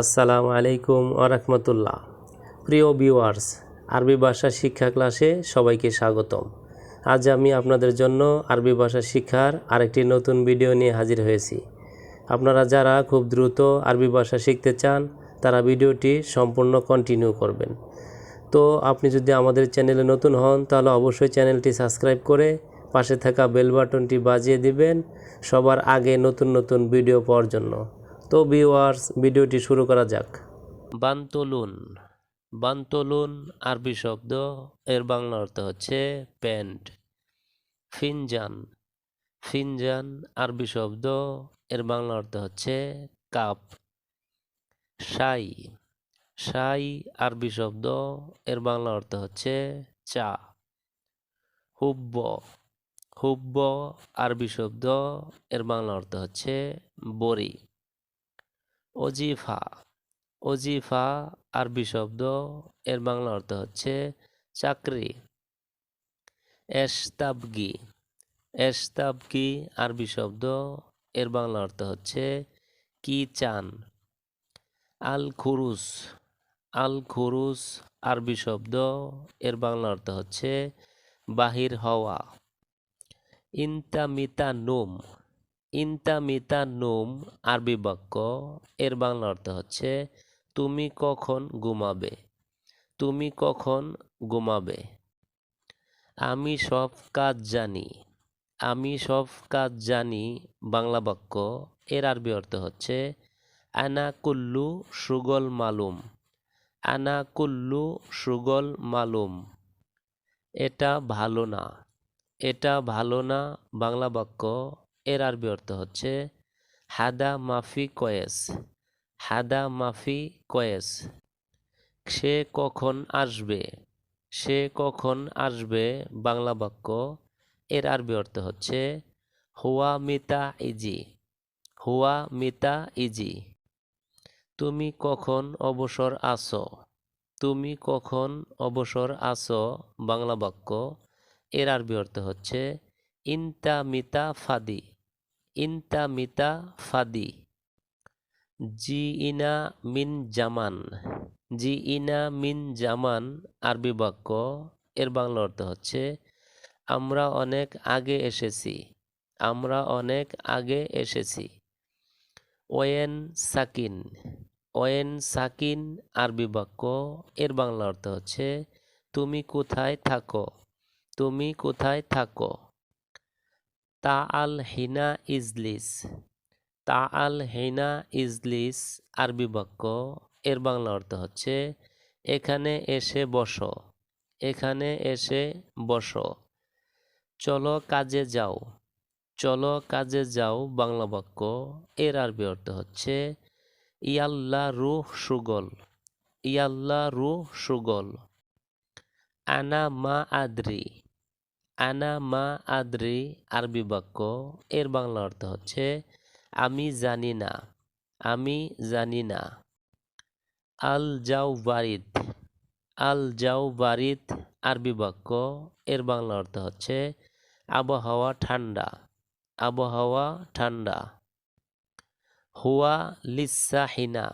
আসসালামু আলাইকুম ওরহমতুল্লাহ। প্রিয় ভিউয়ার্স, আরবি ভাষা শিক্ষা ক্লাসে সবাইকে স্বাগতম। আজ আমি আপনাদের জন্য আরবি ভাষা শিক্ষার আরেকটি নতুন ভিডিও নিয়ে হাজির হয়েছি। আপনারা যারা খুব দ্রুত আরবি ভাষা শিখতে চান তারা ভিডিওটি সম্পূর্ণ কন্টিনিউ করবেন। তো আপনি যদি আমাদের চ্যানেলে নতুন হন তাহলে অবশ্যই চ্যানেলটি সাবস্ক্রাইব করে পাশে থাকা বেল বাটনটি বাজিয়ে দিবেন সবার আগে নতুন নতুন ভিডিও পাওয়ার জন্য। তো ভিউয়ার্স, ভিডিওটি শুরু করা যাক। বান্তলুন। বান্তলুন আরবি শব্দ, এর বাংলা অর্থ হচ্ছে প্যান্ট। ফিনজান। ফিনজান আরবি শব্দ, এর বাংলা অর্থ হচ্ছে কাপ। শাই। শাই আরবি শব্দ, এর বাংলা অর্থ হচ্ছে চা। হুব্ব। হুব্ব আরবি শব্দ, এর বাংলা অর্থ হচ্ছে বড়ি। অজিফা। অজিফা আরবি শব্দ, এর বাংলা অর্থ হচ্ছে চাকরি। এশতাবগি। এশতাবগি আরবি শব্দ, এর বাংলা অর্থ হচ্ছে কি চান। আল খুরুস। আল খুরুস আরবি শব্দ, এর বাংলা অর্থ হচ্ছে বাহির হওয়া। ইনতামিতা নুম। ইনতামিতা নুম আরবি বাক্য, এর বাংলা অর্থ হচ্ছে তুমি কখন ঘুমাবে। তুমি কখন ঘুমাবে। আমি সব কাজ জানি। আমি সব কাজ জানি বাংলা বাক্য, এর আরবি অর্থ হচ্ছে আনা কুল্লু সুগল মালুম। আনা কুল্লু সুগল মালুম। এটা ভালো না। এটা ভালো না বাংলা বাক্য, এর আরবি অর্থ হচ্ছে হাদা মাফি কয়েস। হাদা মাফি কয়েস। সে কখন আসবে। সে কখন আসবে বাংলা বাক্য, এর আরবি অর্থ হচ্ছে হুয়া মিতা ইজি। হুয়া মিতা ইজি। তুমি কখন অবসর আছো। তুমি কখন অবসর আছো বাংলা বাক্য, এর আরবি অর্থ হচ্ছে ইনতা মিতা ফাদি। ইনতা মিতা ফাদি। জি ইনা মিন জামান। জি ইনা মিন জামান আরবি বাক্য, এর বাংলা অর্থ হচ্ছে আমরা অনেক আগে এসেছি। আমরা অনেক আগে এসেছি। When Sakin. ওয়েন সাকিন আরবি বাক্য, এর বাংলা অর্থ হচ্ছে তুমি কোথায় থাকো। তুমি কোথায় থাকো। তা আল হিনা ইজলিস। তা আল হিনা ইজলিস আরবি বাক্য, এর বাংলা অর্থ হচ্ছে এখানে এসে বসো। এখানে এসে বসো। চলো কাজে যাও। চলো কাজে যাও বাংলা বাক্য, এর আরবি অর্থ হচ্ছে ইয়াল্লা রুহ সুগল। ইয়াল্লা রুহ সুগল। আনা মা আদ্রি। আনা মা আদ্রি আরবি বাক্য, এর বাংলা অর্থ হচ্ছে আমি জানি না। আমি জানি না। আল যাও বারিদ। আল যাও বারিদ আরবি বাক্য, এর বাংলা অর্থ হচ্ছে আবহাওয়া ঠান্ডা। আবহাওয়া ঠান্ডা। হুয়া লিসাহিনা।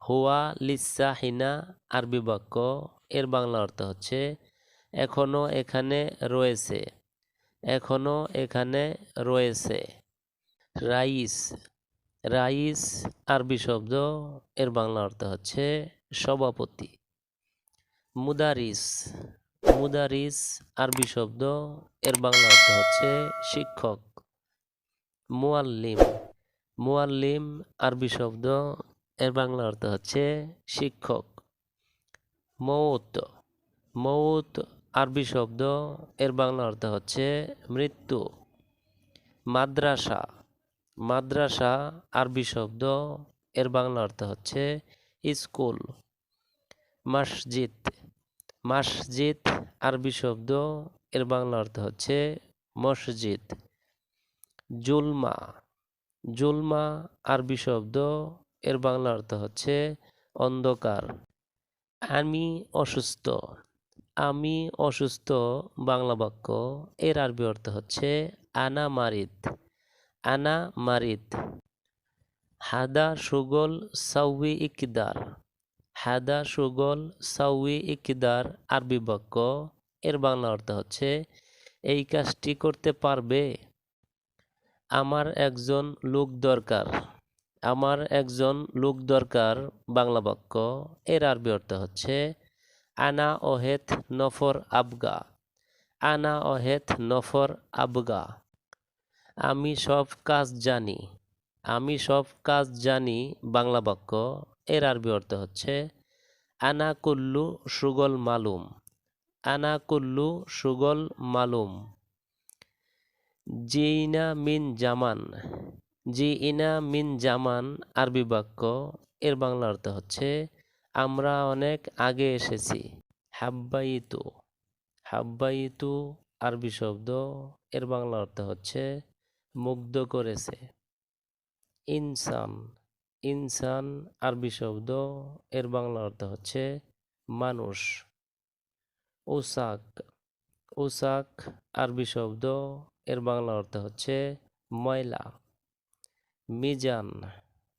হুয়া লিসাহিনা আরবি বাক্য, এর বাংলা অর্থ হচ্ছে এখনো এখানে রয়েছে। এখনো এখানে রয়েছে। রাইস। রাইস আরবি শব্দ, এর বাংলা অর্থ হচ্ছে সভাপতি। মুদারিস। মুদারিস আরবি শব্দ, এর বাংলা অর্থ হচ্ছে শিক্ষক। মুআল্লিম। মুআল্লিম আরবি শব্দ, এর বাংলা অর্থ হচ্ছে শিক্ষক। মৌত। মৌত আরবি শব্দ, এর বাংলা অর্থ হচ্ছে মৃত্যু। মাদ্রাসা। মাদ্রাসা আরবি শব্দ, এর বাংলা অর্থ হচ্ছে স্কুল। মসজিদ। মসজিদ আরবি শব্দ, এর বাংলা অর্থ হচ্ছে মসজিদ। জুলমা। জুলমা আরবি শব্দ, এর বাংলা অর্থ হচ্ছে অন্ধকার। আমি অসুস্থ। আমি অসুস্থ বাংলা বাক্য, এর আরবি অর্থ হচ্ছে আনা মারিদ। আনা মারিদ। হাদা সুগল সাউই ইকদার। হাদা সুগল সাউই ইকদার আরবি বাক্য। এর বাংলা অর্থ হচ্ছে এই কাজটি করতে পারবে। আমার একজন লোক দরকার। আমার একজন লোক দরকার বাংলা বাক্য। এর আরবি অর্থ হচ্ছে আনা ওহেত নফর আবগা। আনা ওহেত নফর আবগা। আমি সব কাজ জানি। আমি সব কাজ জানি বাংলা বাক্য। এর আরবি অর্থ হচ্ছে আনা কুল্লু সুগল মালুম। আনা কুল্লু সুগল মালুম। জিনা মিন জামান। জিনা মিন জামান আরবি বাক্য। এর বাংলা অর্থ হচ্ছে আমরা অনেক আগে এসেছি। হাব্বাইতু। হাব্বাইতু আরবি শব্দ। এর বাংলা অর্থ হচ্ছে মুগ্ধ করেছে। ইনসান। ইনসান আরবি শব্দ। এর বাংলা অর্থ হচ্ছে মানুষ। উসাক। উসাক আরবি শব্দ। এর বাংলা অর্থ হচ্ছে ময়লা। মিজান।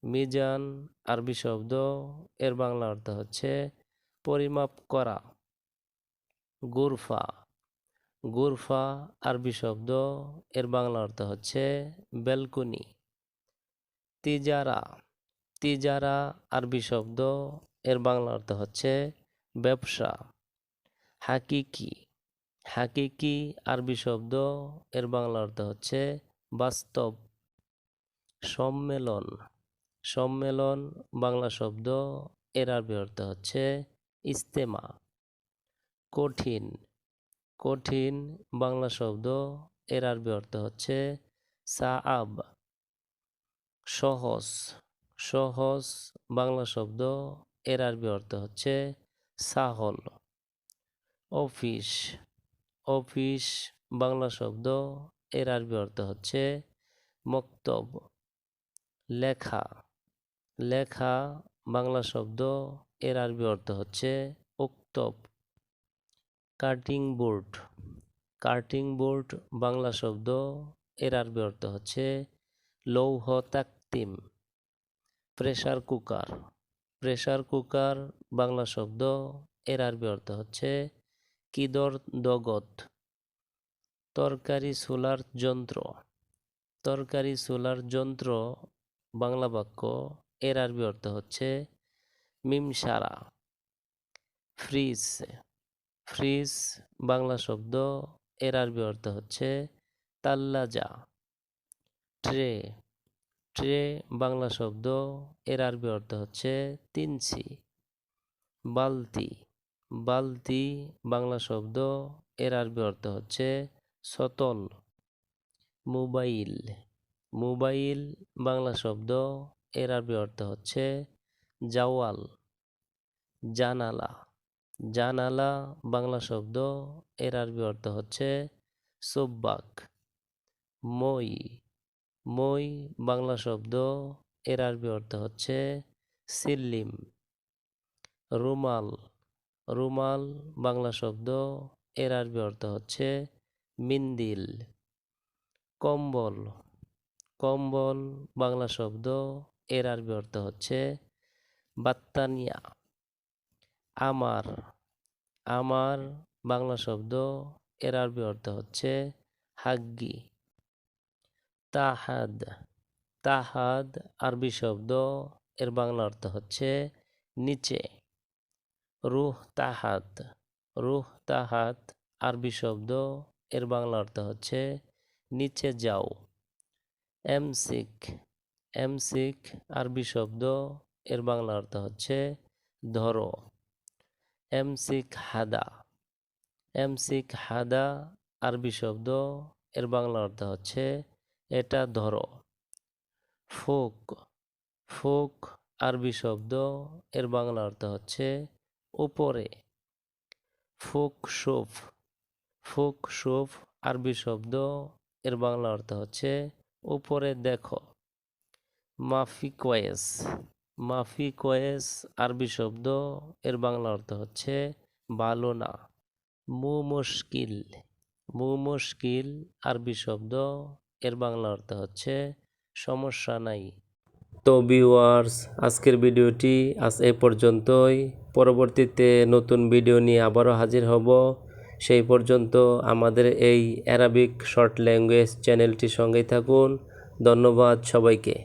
মিজান আরবি শব্দ। এর বাংলা অর্থ হচ্ছে পরিমাপ করা। গুরফা। গুরফা আরবি শব্দ। এর বাংলা অর্থ হচ্ছে বেলকুনি। তিজারা। তিজারা আরবি শব্দ। এর বাংলা অর্থ হচ্ছে ব্যবসা। হাকিকি। হাকিকি আরবি শব্দ। এর বাংলা অর্থ হচ্ছে বাস্তব। সম্মেলন। সম্মেলন বাংলা শব্দ। এর আরবি অর্থ হচ্ছে ইস্তেমা। কঠিন। কঠিন বাংলা শব্দ। এর আরবি অর্থ হচ্ছে সাআব। সহজ। সহজ বাংলা শব্দ। এর আরবি অর্থ হচ্ছে সাহল। অফিস। অফিস বাংলা শব্দ। এর আরবি অর্থ হচ্ছে মক্তব। লেখা। লেখা বাংলা শব্দ। এর আরবি অর্থ হচ্ছে উক্তব। Cutting board. Cutting board Bangla শব্দ। এর আরবি অর্থ হচ্ছে লৌহ তাকতিম। Pressure cooker. Pressure cooker Bangla শব্দ। এর আরবি অর্থ হচ্ছে কিদর দগত। তরকারি সোলার যন্ত্র। তরকারি সোলার যন্ত্র বাংলা বাক্য। এর আরবি অর্থ হচ্ছে মিমসারা। ফ্রিজ। ফ্রিজ বাংলা শব্দ। এর আরবি অর্থ হচ্ছে তাল্লাজা। ট্রে। ট্রে বাংলা শব্দ। এর আরবি অর্থ হচ্ছে তিনছি। বালতি। বালতি বাংলা শব্দ। এর আরবি অর্থ হচ্ছে সতল। মোবাইল। মোবাইল বাংলা শব্দ। এর আরবি অর্থ হচ্ছে জাওয়াল। জানালা। জানালা বাংলা শব্দ। এর আরবি অর্থ হচ্ছে সুব্বাক। মই। মই বাংলা শব্দ। এর আরবি অর্থ হচ্ছে সিল্লিম। রুমাল। রুমাল বাংলা শব্দ। এর আরবি অর্থ হচ্ছে মিন্দিল। কম্বল। কম্বল বাংলা শব্দ। এর আরবি অর্থ হচ্ছে বাত্তানিয়া। আমার। আমার বাংলা শব্দ। এর আরবি অর্থ হচ্ছে হাগ্গি। তাহাদ। তাহাদ আরবি শব্দ। এর বাংলা অর্থ হচ্ছে নিচে। রুহ তাহাত। রুহ তাহাত আরবি শব্দ। এর বাংলা অর্থ হচ্ছে নিচে যাও। এমসিক। এমসিক আরবি শব্দ। এর বাংলা অর্থ হচ্ছে ধরো। এমসিক হাদা। এমসিক হাদা আরবি শব্দ। এর বাংলা অর্থ হচ্ছে এটা ধরো। ফোক। ফোক আরবি শব্দ। এর বাংলা অর্থ হচ্ছে উপরে। ফোক শোফ। ফোক শোফ আরবি শব্দ। এর বাংলা অর্থ হচ্ছে উপরে দেখো। মাফি কয়েস। মাফি কয়েস আরবি শব্দ। এর বাংলা অর্থ হচ্ছে ভালো না। মু মুশকিল। মু মুশকিল আরবি শব্দ। এর বাংলা অর্থ হচ্ছে সমস্যা নাই। তো ভিউয়ার্স, আজকের ভিডিওটি আজ এ পর্যন্তই। পরবর্তীতে নতুন ভিডিও নিয়ে আবারও হাজির হব। সেই পর্যন্ত আমাদের এই অ্যারাবিক শর্ট ল্যাঙ্গুয়েজ চ্যানেলটির সঙ্গেই থাকুন। ধন্যবাদ সবাইকে।